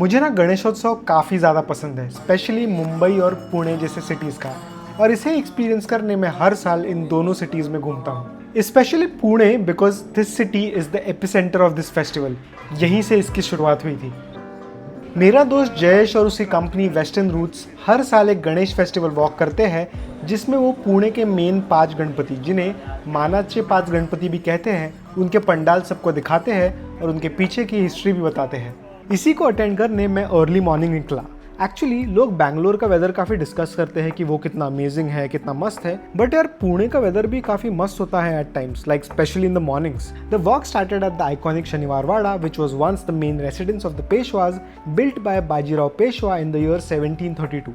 मुझे ना गणेशोत्सव काफ़ी ज़्यादा पसंद है, स्पेशली मुंबई और पुणे जैसे सिटीज़ का। और इसे एक्सपीरियंस करने में हर साल इन दोनों सिटीज़ में घूमता हूँ। Specially Pune because this city is the epicentre of this festival. यहीं से इसकी शुरुआत हुई थी। मेरा दोस्त जयेश और उसकी कंपनी वेस्टर्न रूट्स हर साल एक गणेश फेस्टिवल वॉक करते हैं, जिसमें वो पुणे के मेन 5 गणपति, जिन्हें मानाचे 5 गणपति भी कहते हैं, उनके पंडाल सबको दिखाते हैं और उनके पीछे की हिस्ट्री भी बताते हैं। इसी को अटेंड करने मैं अर्ली मॉर्निंग निकला। एक्चुअली लोग बैंगलोर का वेदर काफ़ी डिस्कस करते हैं कि वो कितना अमेजिंग है, कितना मस्त है, बट यार पुणे का वेदर भी काफ़ी मस्त होता है at times, like specially in the mornings. The walk started at the iconic Shaniwar Wada, which was once the main residence of the Peshwas, built by Bajirao Peshwa in the year 1732।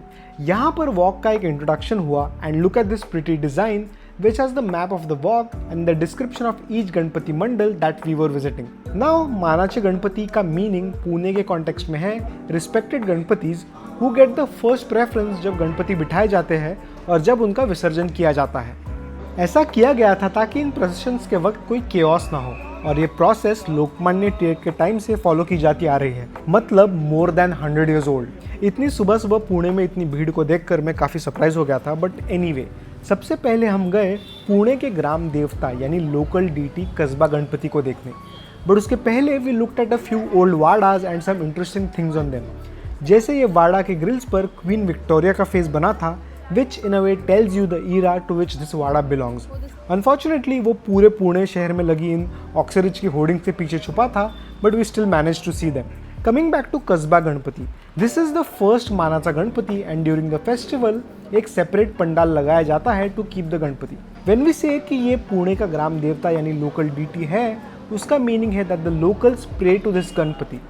यहाँ पर वॉक का एक इंट्रोडक्शन हुआ and look at this pretty design which has the map of the walk and the description of each Ganpati Mandal that we were visiting. Now, मानाचे गणपति का meaning Pune के context में है respected गणपतिज who get the first preference जब गणपति बिठाए जाते हैं और जब उनका विसर्जन किया जाता है। ऐसा किया गया था ताकि इन प्रोसेशंस के वक्त कोई केओस ना हो, और ये प्रोसेस लोकमान्य तिलक के टाइम से फॉलो की जाती आ रही है, मतलब मोर देन 100 years old। इतनी सुबह सुबह पुणे में इतनी भीड़ को देखकर मैं काफ़ी सरप्राइज हो गया था। बट एनीवे, सबसे पहले हम गए पुणे के ग्राम देवता यानी लोकल डीटी कस्बा गणपति को देखने। बट उसके पहले we looked at a few old wadas and some interesting things on them. जैसे ये वाड़ा के ग्रिल्स पर क्वीन विक्टोरिया का फेस बना था, which in a way tells you the era to which this wada belongs. Unfortunately वो पूरे पुणे शहर में लगी इन ऑक्सरिज की होर्डिंग से पीछे छुपा था, but we still manage to see them. Coming back to Kasba Ganpati, this is the first Manacha Ganpati and during the festival एक सेपरेट पंडाल लगाया जाता है to keep the Ganpati. When we say कि ये पुणे का ग्राम देवता यानी लोकल डीटी है, उसका मीनिंग है that the locals pray to this Ganpati.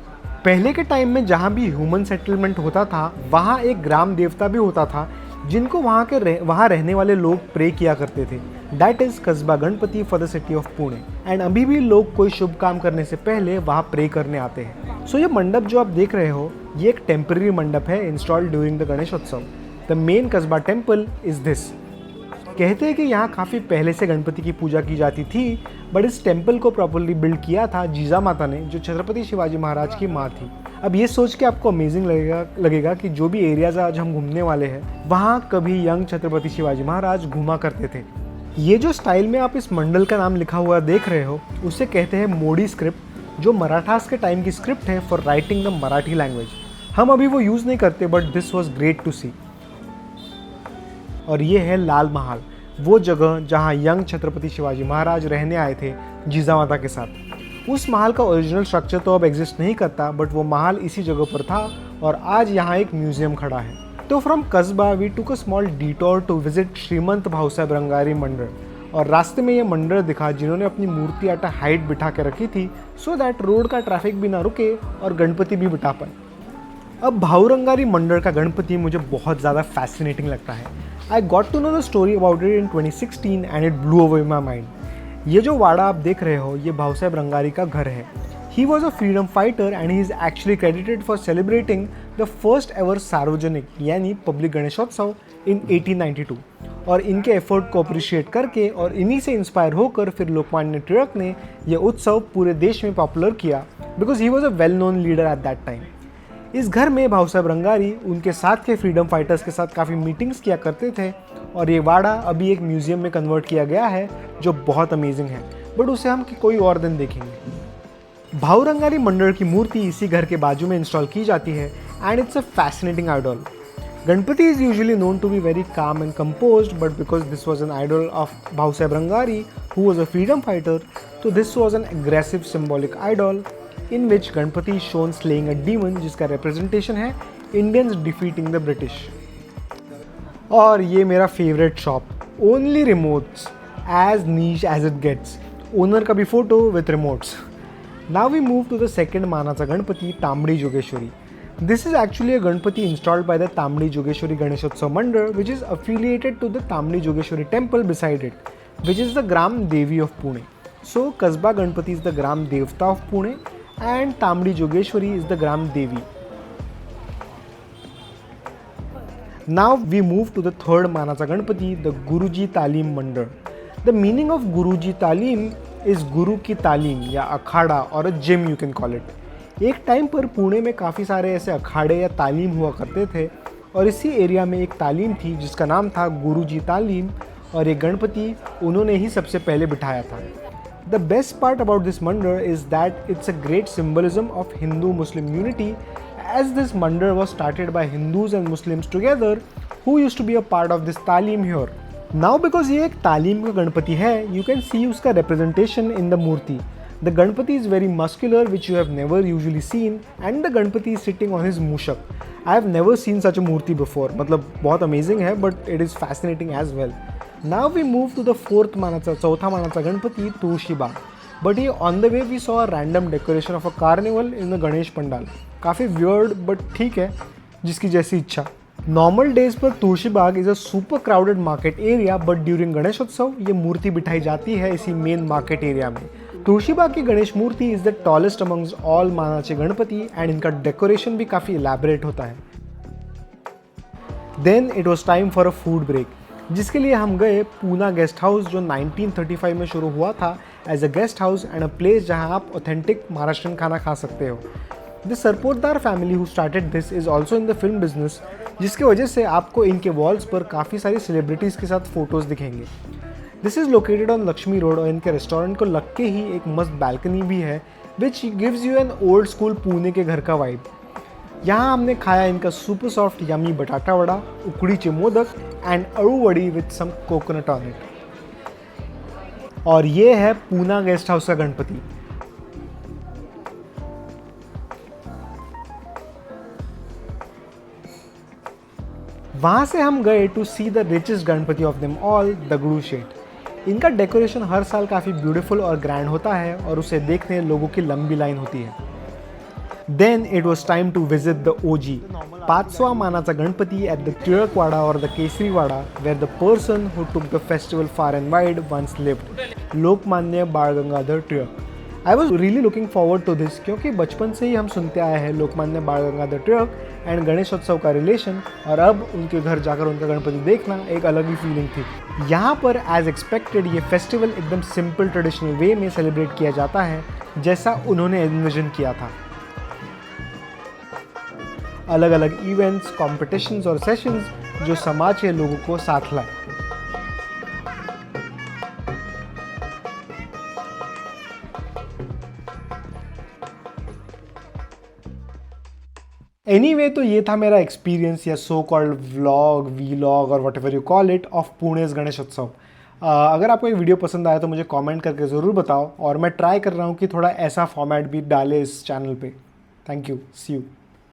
पहले के टाइम में जहाँ भी ह्यूमन सेटलमेंट होता था, वहाँ एक ग्राम देवता भी होता था जिनको वहाँ रहने वाले लोग प्रे किया करते थे। दैट इज कस्बा Ganpati for the city of Pune. And अभी भी लोग कोई शुभ काम करने से पहले वहाँ प्रे करने आते हैं। सो ये मंडप जो आप देख रहे हो, ये एक टेम्पररी मंडप है installed during the Ganeshotsav. The main कस्बा टेम्पल इज दिस। कहते हैं कि यहाँ काफ़ी पहले से गणपति की पूजा की जाती थी, बट इस टेम्पल को प्रॉपरली बिल्ड किया था जिजामाता ने, जो छत्रपति शिवाजी महाराज की माँ थी। अब ये सोच के आपको अमेजिंग लगेगा कि जो भी एरियाज आज हम घूमने वाले हैं, वहाँ कभी यंग छत्रपति शिवाजी महाराज घूमा करते थे। ये जो स्टाइल में आप इस मंडल का नाम लिखा हुआ देख रहे हो, उसे कहते हैं मोडी स्क्रिप्ट, जो मराठास के टाइम की स्क्रिप्ट है for writing the Marathi language. हम अभी वो यूज़ नहीं करते, but this was great to see. और ये है लाल महल, वो जगह जहाँ यंग छत्रपति शिवाजी महाराज रहने आए थे जिजामाता के साथ। उस महल का ओरिजिनल स्ट्रक्चर तो अब एग्जिस्ट नहीं करता, बट वो महल इसी जगह पर था और आज यहाँ एक म्यूजियम खड़ा है। तो from Kasba we took a small detour to visit Shrimant Bhausaheb Rangari Mandir, और रास्ते में ये मंदिर दिखा जिन्होंने अपनी मूर्ति एट अ हाइट बिठा के रखी थी, सो दैट रोड का ट्रैफिक भी ना रुके और गणपति भी बिठा पाए। अब भाऊरंगारी मंदिर का गणपति मुझे बहुत ज़्यादा फैसिनेटिंग लगता है। I got to know the story about it in 2016 and it blew away my mind. ये जो वाड़ा आप देख रहे हो, ये भाऊसाहेब रंगारी का घर है। He was a freedom fighter and he is actually credited for celebrating the first ever सार्वजनिक यानी पब्लिक गणेशोत्सव इन 1892। और इनके एफर्ट को अप्रिशिएट करके और इन्हीं से इंस्पायर होकर फिर लोकमान्य तिलक ने यह उत्सव पूरे देश में पॉपुलर किया, because he was a well known leader at that time. इस घर में भाऊसाहेब रंगारी उनके साथ के फ्रीडम फाइटर्स के साथ काफ़ी मीटिंग्स किया करते थे, और ये वाड़ा अभी एक म्यूजियम में कन्वर्ट किया गया है जो बहुत अमेजिंग है, बट उसे हम कोई और दिन देखेंगे। भाऊरंगारी मंदिर की मूर्ति इसी घर के बाजू में इंस्टॉल की जाती है and it's a fascinating idol. Ganpati is usually known to be very calm and composed, but because this was an idol of Bhausaheb Rangari who was a freedom fighter, तो this was an aggressive symbolic idol in which Ganpati is shown slaying a demon, जिसका representation है Indians defeating the British। और ये मेरा favorite shop, only remotes, as niche as it gets, owner का भी photo with remotes। Now we move to the second मानाचा Ganpati, तांबड़ी Jogeshwari. This is actually a Ganpati installed by the Tambdi Jogeshwari Ganeshotsav Mandir, which is affiliated to the Tambdi Jogeshwari temple beside it, which is the Gram Devi of Pune। So Kasba Ganpati is the Gram Devta of Pune and Tambdi Jogeshwari is the Gram Devi। Now we move to the third Manacha Ganpati, the Guruji Talim Mandir। The meaning of Guruji Talim is Guru ki Talim या अखाड़ा or a gym you can call it। एक time पर पुणे में काफ़ी सारे ऐसे अखाड़े या तालीम हुआ करते थे और इसी एरिया में एक तालीम थी जिसका नाम था गुरुजी तालीम, और ये गणपति उन्होंने ही सबसे पहले बिठाया था। The best part about this mandir is that it's a great symbolism of Hindu Muslim unity, as this mandir was started by Hindus and Muslims together who used to be a part of this talim here. Now because ये एक तालीम का गणपति है, you can see उसका representation in the Murthy. The Ganpati is very muscular, which you have never usually seen, and the Ganpati is sitting on his mushak. I have never seen such a Murthy before. मतलब बहुत amazing है, but it is fascinating as well. Now we move to the चौथा मानाचा Ganpati Tulshibaug. But here on the way we saw a random decoration of a carnival in the Ganesh Pandal. काफ़ी weird but ठीक है, जिसकी जैसी इच्छा. Normal days पर Tulshibaug is a super crowded market area, but during Ganeshotsav ये मूर्ति बिठाई जाती है इसी मेन मार्केट एरिया में. तुळशीबाग की गणेश मूर्ति is the tallest amongst all Manache Ganpati and इनका डेकोरेशन भी काफ़ी इलैबोरेट होता है. Then it was time for a food break, जिसके लिए हम गए पूना गेस्ट हाउस, जो 1935 में शुरू हुआ था as a guest house and a place जहां आप ऑथेंटिक महाराष्ट्रन खाना खा सकते हो. The Sarpotdar family who started this is also in the film business, जिसकी वजह से आपको इनके वॉल्स पर काफ़ी सारी सेलिब्रिटीज़ के साथ फोटोज़ दिखेंगे. This is located on Lakshmi road और इनके रेस्टोरेंट को लग के ही एक मस्त बालकनी भी है, which gives you an old school Pune के घर का वाइब. यहाँ हमने खाया इनका super soft yummy batata vada, ukadiche modak and अड़ू वड़ी with some coconut on it. और ये है पूना गेस्ट हाउस का गणपति. वहाँ से हम गए to see the richest Ganpati of them all, Dagdusheth. इनका डेकोरेशन हर साल काफ़ी ब्यूटीफुल और ग्रैंड होता है और उसे देखने लोगों की लंबी लाइन होती है. Then it was time to visit the OG, 5वां मानाचा गणपति एट द टिळकवाड़ा और the Kesariwada, where the person who took the festival far and wide once lived, Lokmanya Bal Gangadhar Tilak. I was really looking forward to this, क्योंकि बचपन से ही हम सुनते आए हैं लोकमान्य बाळ गंगाधर टिळक एंड गणेशोत्सव का रिलेशन, और अब उनके घर जाकर उनका गणपति देखना एक अलग ही फीलिंग थी. यहाँ पर एज एक्सपेक्टेड ये फेस्टिवल एकदम सिंपल ट्रेडिशनल वे में सेलिब्रेट किया जाता है, जैसा उन्होंने एनविजन किया था. अलग अलग इवेंट्स, कॉम्पिटिशन्स और सेशंस जो समाज के लोगों को साथ लाए. एनीवे तो ये था मेरा एक्सपीरियंस या सो कॉल्ड व्लॉग, वीलॉग और what ever you call it of Pune's Ganeshotsav. अगर आपको ये वीडियो पसंद आया तो मुझे कमेंट करके ज़रूर बताओ, और मैं ट्राई कर रहा हूँ कि थोड़ा ऐसा फॉर्मेट भी डाले इस चैनल पे. Thank you, see you.